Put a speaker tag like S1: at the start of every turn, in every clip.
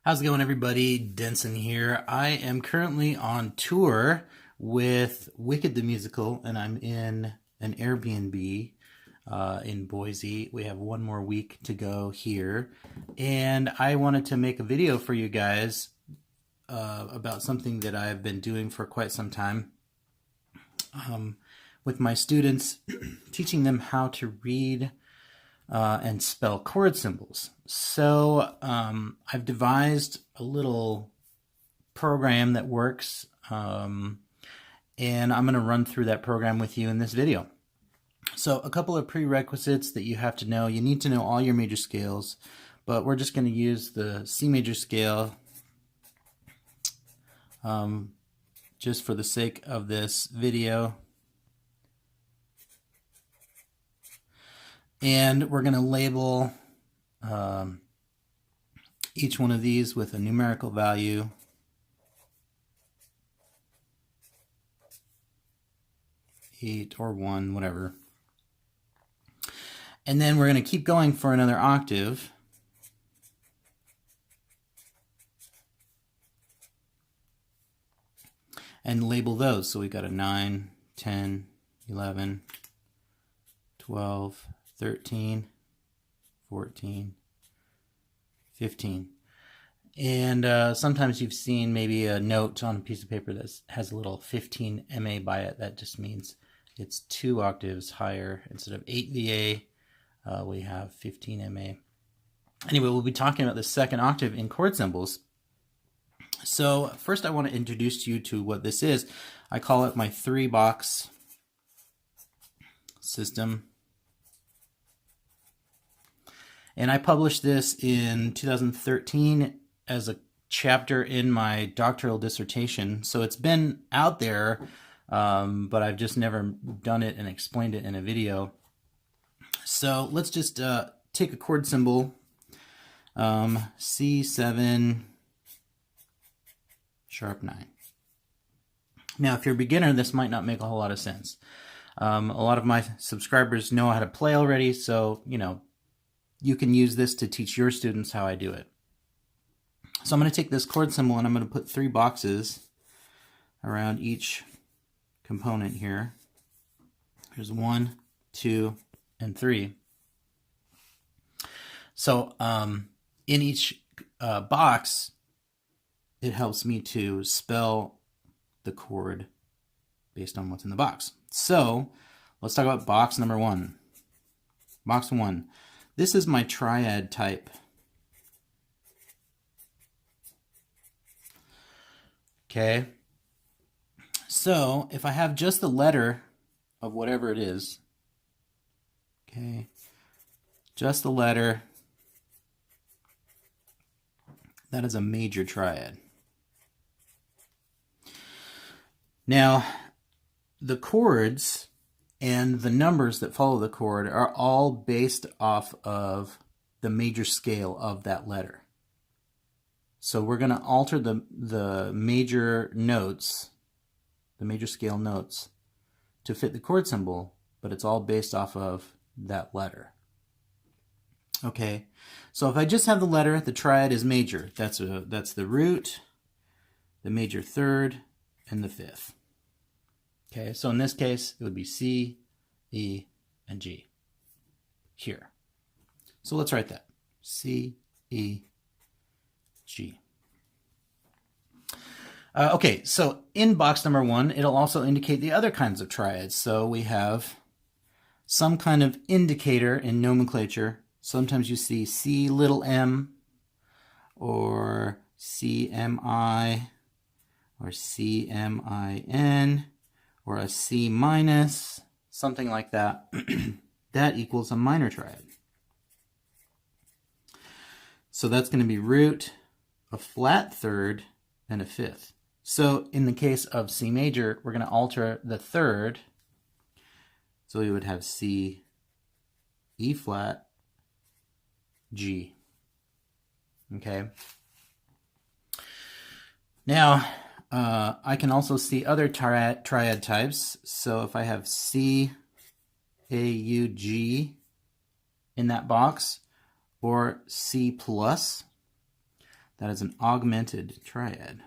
S1: How's it going, everybody? Denson here. I am currently on tour with Wicked the Musical, and I'm in an Airbnb in Boise. We have one more week to go here, and I wanted to make a video for you guys about something that I've been doing for quite some time with my students, teaching them how to read and spell chord symbols. So I've devised a little program that works, and I'm going to run through that program with you in this video. So a couple of prerequisites that you have to know. You need to know all your major scales, but we're just going to use the C major scale just for the sake of this video. And we're going to label each one of these with a numerical value. Eight or 1, whatever. And then we're going to keep going for another octave. And label those. So we got a 9, 10, 11, 12, 13, 14, 15. And sometimes you've seen maybe a note on a piece of paper that has a little 15 MA by it. That just means it's 2 octaves higher. Instead of 8 VA, we have 15 MA. Anyway, we'll be talking about the second octave in chord symbols. So first I want to introduce you to what this is. I call it my 3-box system. And I published this in 2013 as a chapter in my doctoral dissertation. So it's been out there, but I've just never done it and explained it in a video. So let's just take a chord symbol, C7, sharp 9. Now, if you're a beginner, this might not make a whole lot of sense. A lot of my subscribers know how to play already, so, you can use this to teach your students how I do it. So I'm going to take this chord symbol and I'm going to put 3 boxes around each component here. Here's 1, 2, and 3. So in each box, it helps me to spell the chord based on what's in the box. So let's talk about box number 1. Box 1. This is my triad type. Okay. So if I have just the letter of whatever it is, okay, just the letter, that is a major triad. Now, the chords and the numbers that follow the chord are all based off of the major scale of that letter. So we're going to alter the major notes, the major scale notes, to fit the chord symbol, but it's all based off of that letter. Okay, so if I just have the letter, the triad is major. That's the root, the major third, and the fifth. Okay, so in this case, it would be C, E, and G here. So let's write that. C, E, G. Okay, so in box number 1, it'll also indicate the other kinds of triads. So we have some kind of indicator in nomenclature. Sometimes you see C little m, or CMI, or CMIN, or a C minus, something like that. That equals a minor triad. So that's going to be root, a flat third, and a fifth. So in the case of C major, we're going to alter the third. So we would have C, E flat, G. Okay. Now, I can also see other triad types. So if I have C, A, U, G in that box, or C plus, That is an augmented triad.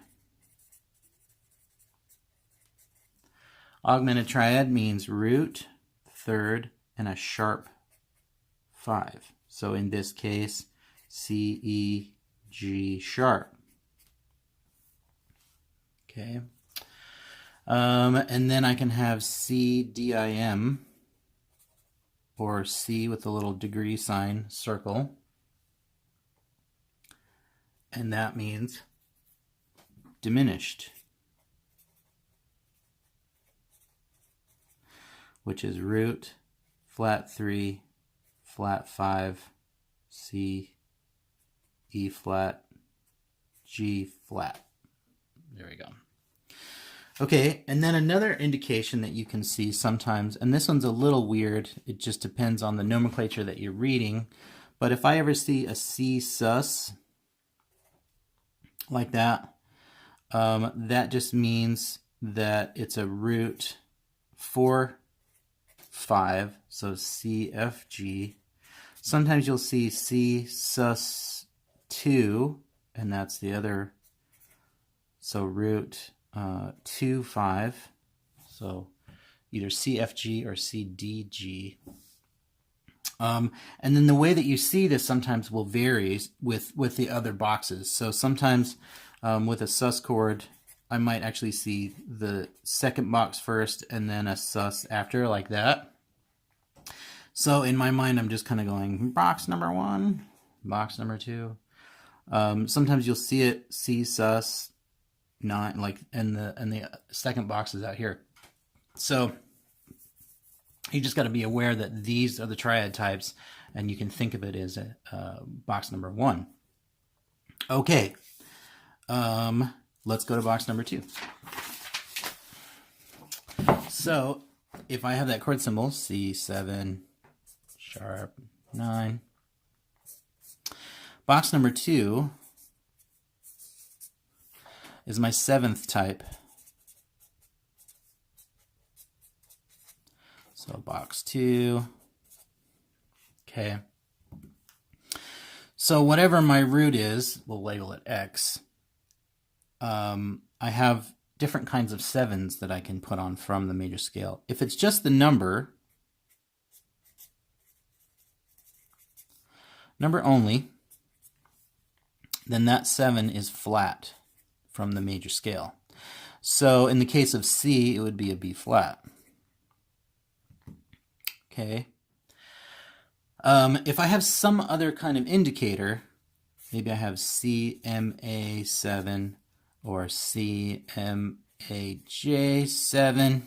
S1: Augmented triad means root, third, and a sharp 5. So in this case, C, E, G sharp. Okay. And then I can have C, D, I, M, or C with a little degree sign, circle. And that means diminished, which is root, flat 3, flat 5, C, E flat, G flat. There we go. Okay, and then another indication that you can see sometimes, and this one's a little weird, it just depends on the nomenclature that you're reading, but if I ever see a C sus like that, that just means that it's a root 4, 5, so C, F, G. Sometimes you'll see C sus 2, and that's the other, so root 2, 5, so either C, F, G or C, D, G. And then the way that you see this sometimes will vary with the other boxes. So sometimes with a sus chord, I might actually see the second box first and then a sus after, like that. So in my mind, I'm just kind of going box number 1, box number 2. Sometimes you'll see it C sus 9, like, and the second box is out here. So you just got to be aware that these are the triad types, and you can think of it as a box number 1. Okay, let's go to box number 2. So if I have that chord symbol, C7, sharp 9, box number 2 is my 7th type. So box 2. Okay. So whatever my root is, we'll label it X. I have different kinds of 7s that I can put on from the major scale. If it's just the number only, then that 7 is flat from the major scale. So in the case of C, it would be a B flat. Okay. If I have some other kind of indicator, maybe I have CMA7 or CMAJ7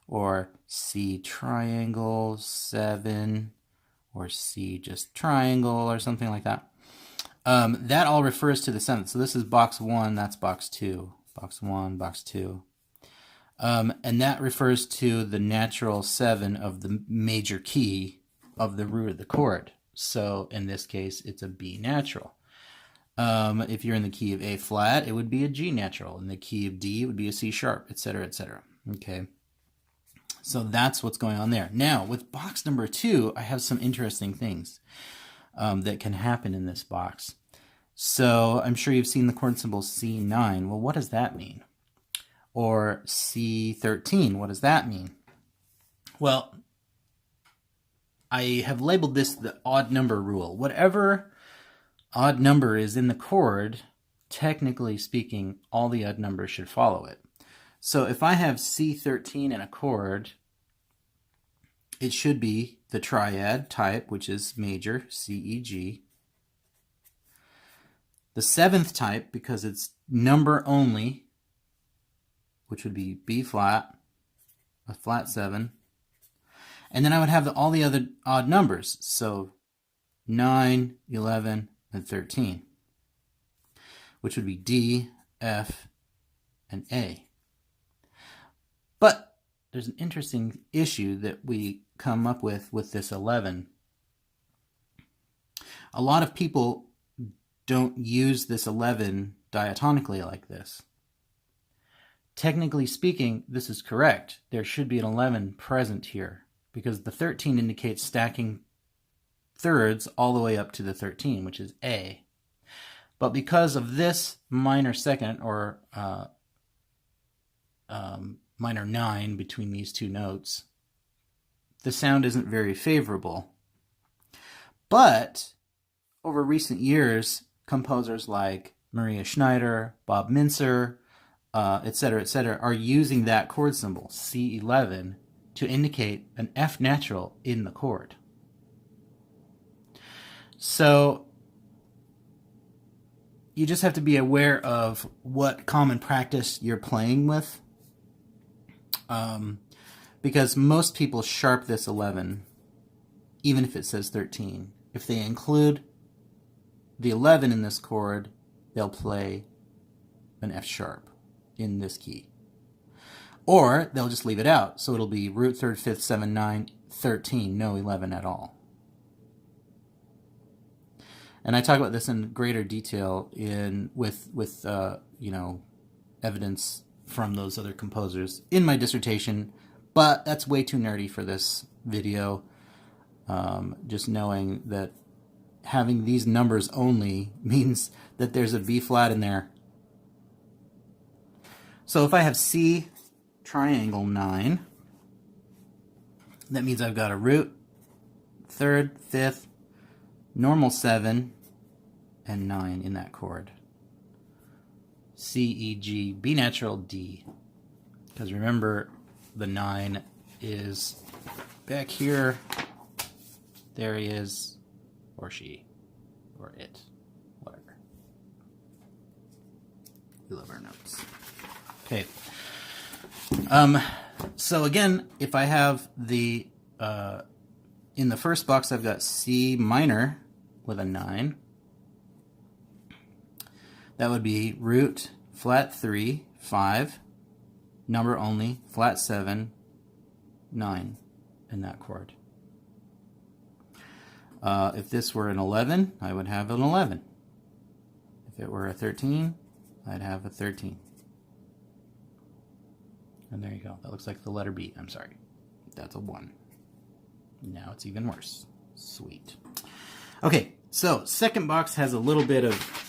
S1: or C triangle 7 or C just triangle or something like that. That all refers to the 7th. So this is box 1, that's box 2. Box 1, box 2. And that refers to the natural 7 of the major key of the root of the chord. So in this case, it's a B natural. If you're in the key of A flat, it would be a G natural. In the key of D, it would be a C sharp, etc., etc. Okay. So that's what's going on there. Now, with box number 2, I have some interesting things that can happen in this box. So I'm sure you've seen the chord symbol C9. Well, what does that mean? Or C13, what does that mean? Well, I have labeled this the odd number rule. Whatever odd number is in the chord, technically speaking, all the odd numbers should follow it. So if I have C13 in a chord, it should be the triad type, which is major, C, E, G. The 7th type, because it's number only, which would be B flat, a flat 7. And then I would have all the other odd numbers, so 9, 11, and 13, which would be D, F, and A. But there's an interesting issue that we come up with this 11. A lot of people don't use this 11 diatonically like this. Technically speaking, this is correct. There should be an 11 present here because the 13 indicates stacking thirds all the way up to the 13, which is A. But because of this minor second, or minor 9 between these two notes, the sound isn't very favorable. But over recent years, composers like Maria Schneider, Bob Mintzer, etc., are using that chord symbol, C11, to indicate an F natural in the chord. So you just have to be aware of what common practice you're playing with, because most people sharp this 11, even if it says 13. If they include the 11 in this chord, they'll play an F sharp in this key. Or they'll just leave it out, so it'll be root, 3rd, 5th, 7, 9, 13, no 11 at all. And I talk about this in greater detail with evidence from those other composers in my dissertation, but that's way too nerdy for this video. Just knowing that having these numbers only means that there's a B flat in there. So if I have C triangle 9, that means I've got a root, 3rd, 5th, normal 7, and 9 in that chord. C, E, G, B natural, D. Because remember, the 9 is back here. There he is, or she, or it, whatever. We love our notes. Okay. So again, if I have the, in the first box I've got C minor with a 9. That would be root, flat 3, 5, number only, flat 7, 9 in that chord. If this were an 11, I would have an 11. If it were a 13, I'd have a 13. And there you go. That looks like the letter B. I'm sorry. That's a 1. Now it's even worse. Sweet. Okay, so second box has a little bit of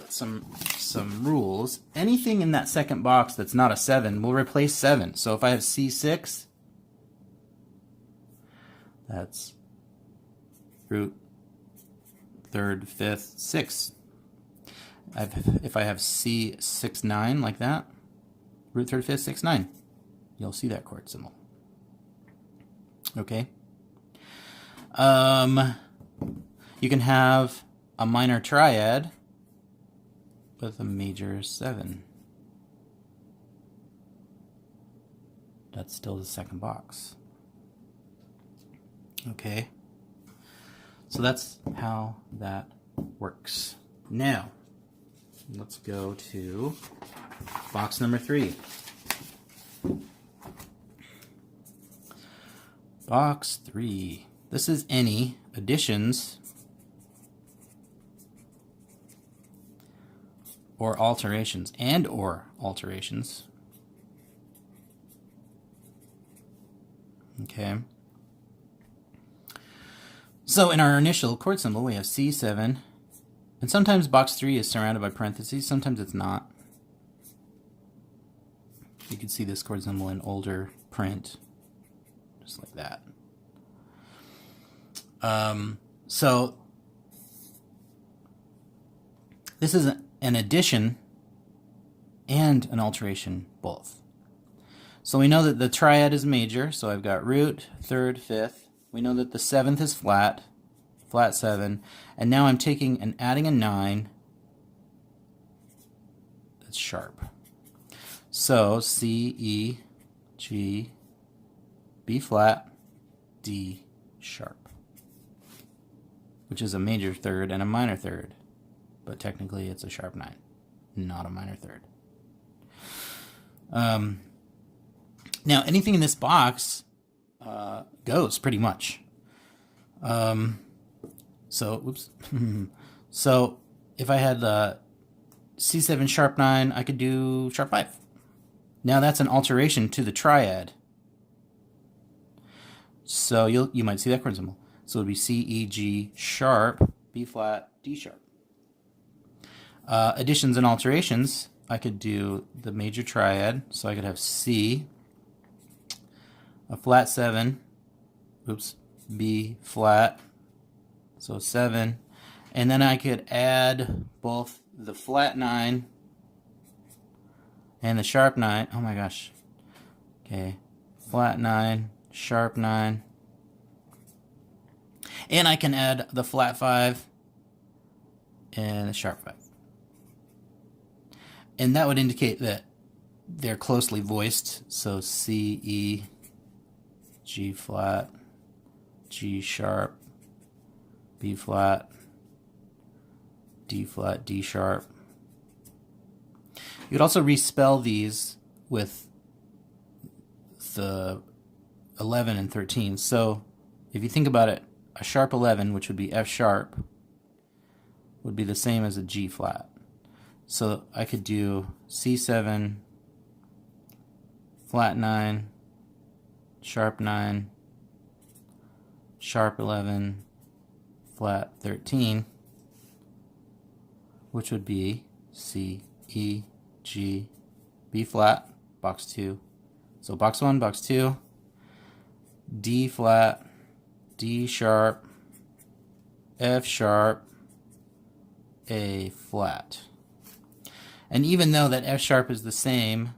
S1: some rules. Anything in that second box that's not a 7 will replace 7. So if I have C6, that's root, 3rd, 5th, 6. If I have C6, 9 like that, root, 3rd, 5th, 6, 9. You'll see that chord symbol. Okay. You can have a minor triad with a major 7. That's still the second box. Okay. So that's how that works. Now, let's go to box number 3. Box 3. This is any additions or alterations, Okay. So in our initial chord symbol, we have C7, and sometimes box 3 is surrounded by parentheses, sometimes it's not. You can see this chord symbol in older print, just like that. So this is an addition and an alteration both. So we know that the triad is major, so I've got root, 3rd, 5th. We know that the 7th is flat, flat 7, and now I'm taking and adding a 9 that's sharp. So C, E, G, B flat, D sharp, which is a major 3rd and a minor 3rd, but technically it's a sharp 9, not a minor 3rd. Now anything in this box goes pretty much. So if I had the C7 sharp 9, I could do sharp 5. Now that's an alteration to the triad. So you might see that chord symbol. So it would be C, E, G sharp, B flat, D sharp. Additions and alterations, I could do the major triad, so I could have C, a flat 7, oops, B flat, so 7, and then I could add both the flat 9 and the sharp 9. Oh my gosh. Okay, flat 9, sharp 9. And I can add the flat 5 and the sharp 5. And that would indicate that they're closely voiced. So C, E, G flat, G sharp, B flat, D sharp. You could also respell these with the 11 and 13. So if you think about it, a sharp 11, which would be F sharp, would be the same as a G flat. So I could do C7, flat 9, sharp 9, sharp 11, flat 13, which would be C, E, G, B flat, box 2. So box 1, box 2, D flat, D sharp, F sharp, A flat. And even though that F sharp is the same,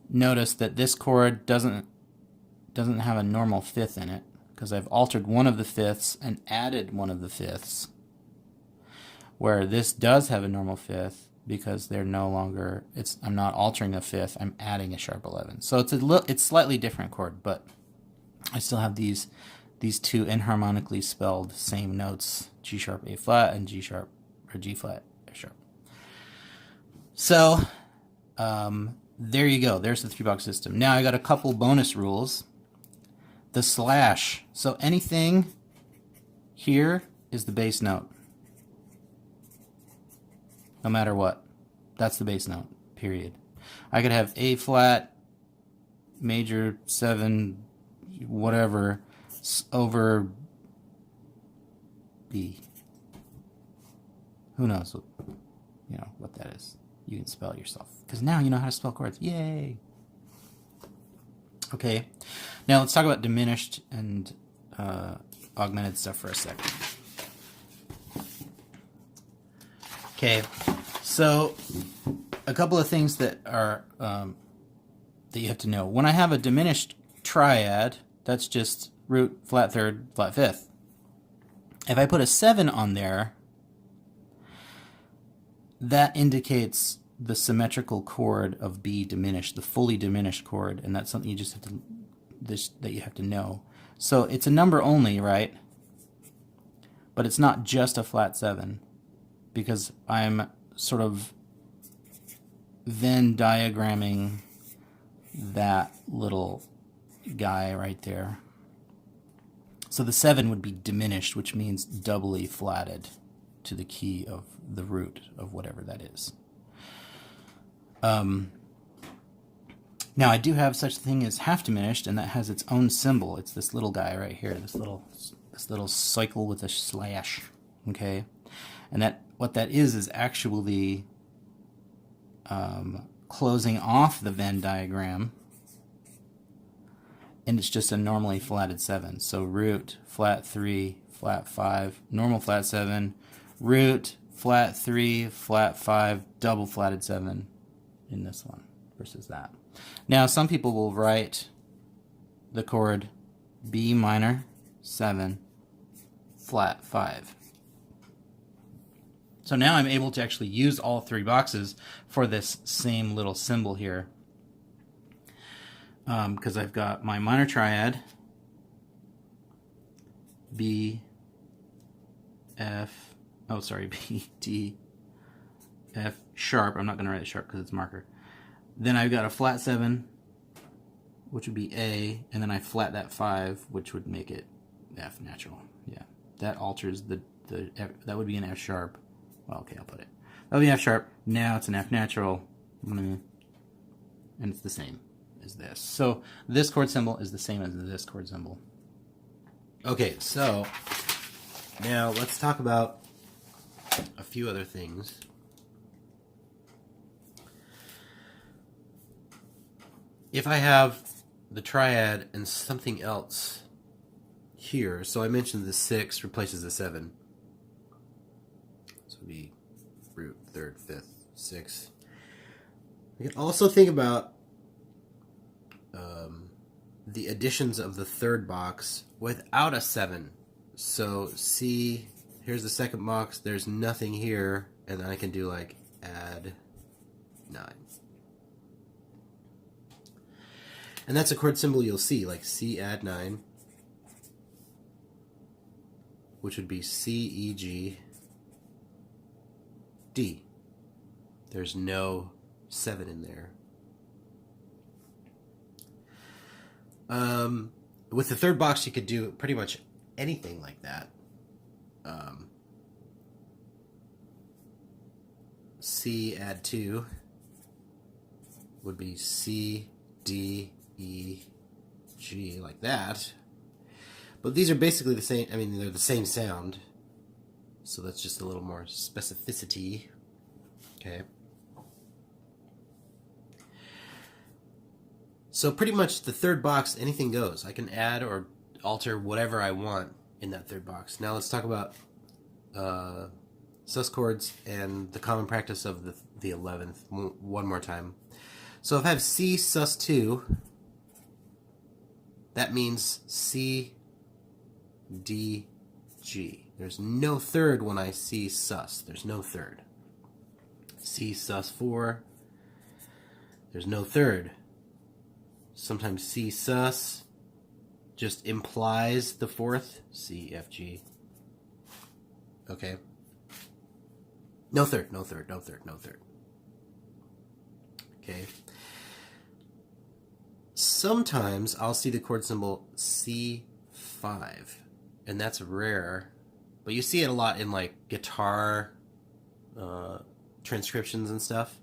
S1: notice that this chord doesn't have a normal fifth in it, because I've altered one of the fifths and added one of the fifths, where this does have a normal fifth because they're no longer, I'm not altering a fifth, I'm adding a sharp 11. So it's slightly different chord, but I still have these two inharmonically spelled same notes, G sharp, A flat, and G sharp, or G flat, F sharp. So there you go. There's the 3-box system. Now I got a couple bonus rules. The slash. So anything here is the bass note. No matter what. That's the bass note, period. I could have A flat, major 7, whatever, over B. Who knows what that is. You can spell it yourself, because now you know how to spell chords. Yay! Okay, now let's talk about diminished and augmented stuff for a second. Okay, so a couple of things that are that you have to know. When I have a diminished triad, that's just root, flat third, flat fifth. If I put a 7 on there, that indicates the symmetrical chord of B diminished, the fully diminished chord, and that's something you just have to that you have to know. So it's a number only, right? But it's not just a flat 7, because I'm sort of Venn diagramming that little guy right there. So the 7 would be diminished, which means doubly flatted to the key of the root of whatever that is. Now I do have such a thing as half diminished, and that has its own symbol. It's this little guy right here, this little cycle with a slash. Okay, and that what that is actually closing off the Venn diagram, and it's just a normally flatted 7. So root, flat 3, flat 5, normal flat 7, root, flat 3, flat 5, double flatted 7 in this one versus that. Now some people will write the chord B minor 7, flat 5. So now I'm able to actually use all 3 boxes for this same little symbol here, because I've got my minor triad, B, F, B, D, F sharp. I'm not going to write it sharp because it's marker. Then I've got a flat 7, which would be A, and then I flat that 5, which would make it F natural. Yeah, that alters the F, that would be an F sharp. Well, okay, I'll put it. That would be F sharp. Now it's an F natural, and it's the same as this. So this chord symbol is the same as this chord symbol. Okay, so now let's talk about a few other things. if I have the triad and something else here, so I mentioned the 6 replaces the 7. So it would be root, 3rd, 5th, 6th. You can also think about the additions of the 3rd box without a 7. So C, here's the 2nd box, there's nothing here, and then I can do like add 9. And that's a chord symbol you'll see, like C add 9, which would be C, E, G, D. There's no 7 in there. With the 3rd box, you could do pretty much anything like that. C add 2 would be C, D, E, G, like that. But these are basically the same, I mean, they're the same sound. So that's just a little more specificity. Okay. So pretty much the 3rd box, anything goes. I can add or alter whatever I want in that 3rd box. Now let's talk about sus chords and the common practice of the 11th one more time. So if I have C sus 2, that means C, D, G. There's no 3rd when I C sus. There's no 3rd. C sus 4, there's no 3rd. Sometimes C sus just implies the 4th. C, F, G. Okay. No 3rd, no 3rd, no 3rd, no 3rd. Okay. Sometimes I'll see the chord symbol C5, and that's rare, but you see it a lot in like guitar transcriptions and stuff,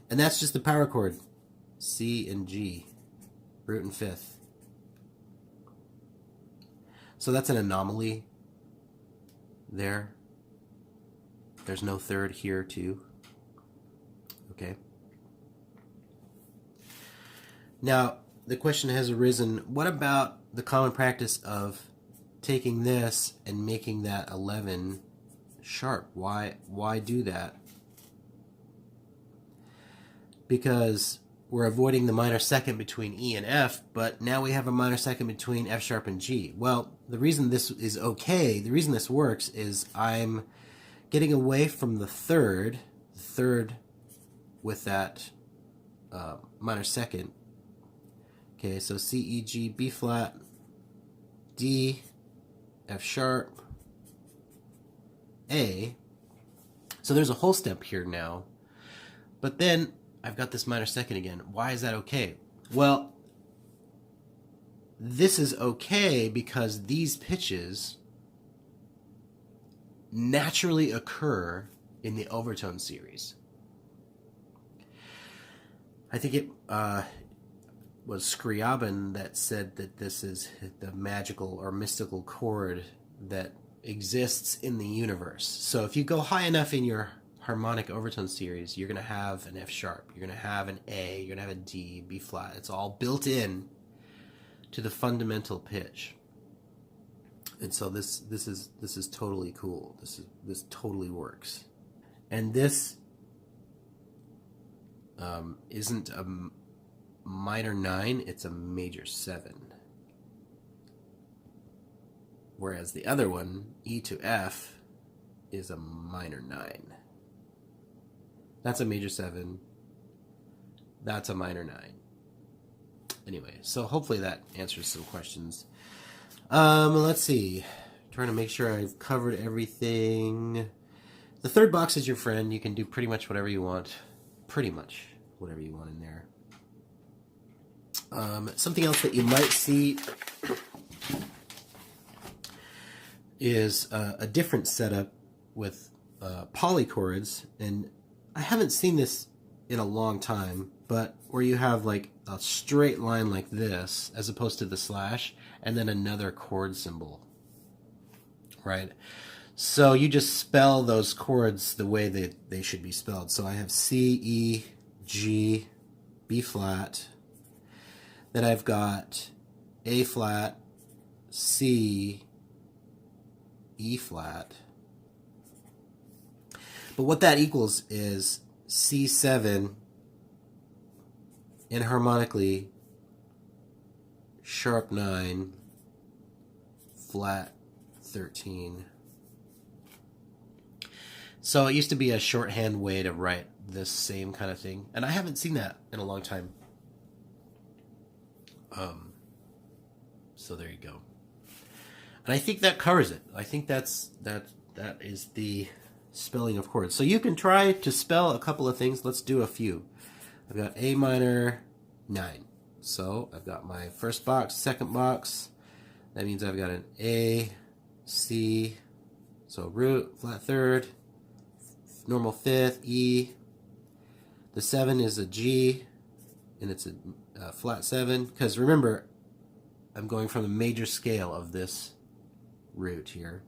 S1: and that's just the power chord, C and G, root and 5th. So that's an anomaly there. There's no 3rd here too. Okay. Now, the question has arisen, what about the common practice of taking this and making that 11 sharp? Why do that? Because we're avoiding the minor 2nd between E and F, but now we have a minor 2nd between F sharp and G. Well, the reason this is okay, the reason this works is I'm getting away from the 3rd with that minor 2nd. Okay, so C, E, G, B flat, D, F sharp, A. So there's a whole step here now. But then I've got this minor 2nd again. Why is that okay? Well, this is okay because these pitches naturally occur in the overtone series. I think it was Scriabin that said that this is the magical or mystical chord that exists in the universe. So if you go high enough in your harmonic overtone series, you're going to have an F sharp, you're going to have an A, you're going to have a D, B flat. It's all built in to the fundamental pitch. And so this is totally cool. This totally works. And this isn't a minor 9, it's a major 7. Whereas the other one, E to F, is a minor 9. That's a major 7. That's a minor 9. Anyway, so hopefully that answers some questions. Let's see. Trying to make sure I've covered everything. The 3rd box is your friend. You can do pretty much whatever you want. Pretty much whatever you want in there. Something else that you might see is a different setup with polychords, and I haven't seen this in a long time, but where you have like a straight line like this as opposed to the slash, and then another chord symbol, right? So you just spell those chords the way that they should be spelled. So I have C, E, G, B flat,
S2: Then I've got A flat, C, E flat. But what that equals is C7 enharmonically, sharp 9, flat 13. So it used to be a shorthand way to write this same kind of thing, and I haven't seen that in a long time. So there you go. And I think that covers it. I think that is the spelling of chords. So you can try to spell a couple of things. Let's do a few. I've got A minor 9. So I've got my first box, second box. That means I've got an A, C, so root, flat third, normal fifth, E. The 7 is a G, and it's a flat 7. Because remember, I'm going from the major scale of this root here.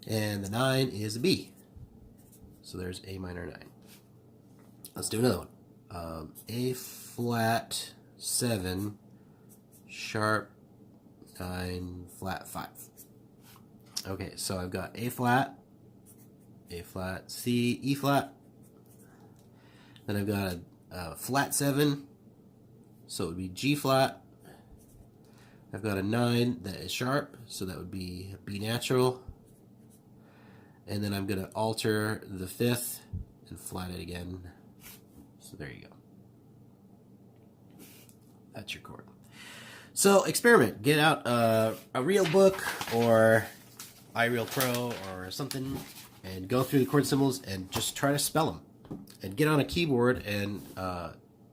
S2: And the 9 is a B. So there's A minor 9. Let's do another one. A flat 7, sharp 9, flat 5. Okay, so I've got A flat, C, E flat. Then I've got a flat 7, so it would be G flat. I've got a 9 that is sharp, so that would be B natural. And then I'm going to alter the 5th and flat it again. So there you go. That's your chord. So experiment. Get out a real book or iReal Pro or something and go through the chord symbols and just try to spell them. And get on a keyboard and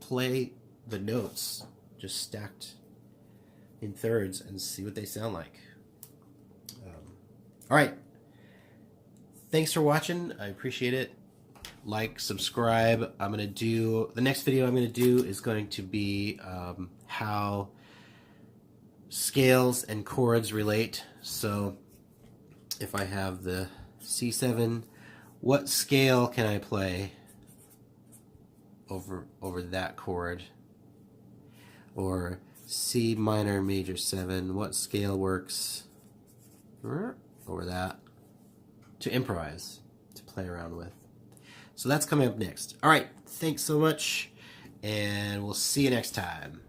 S2: play the notes just stacked in thirds and see what they sound like. All right. Thanks for watching. I appreciate it. Like, subscribe. I'm going to do, the next video I'm going to do is going to be how scales and chords relate. So if I have the C7, what scale can I play over that chord? Or C minor major 7, what scale works over that? To improvise, to play around with. So that's coming up next. All right, thanks so much, and we'll see you next time.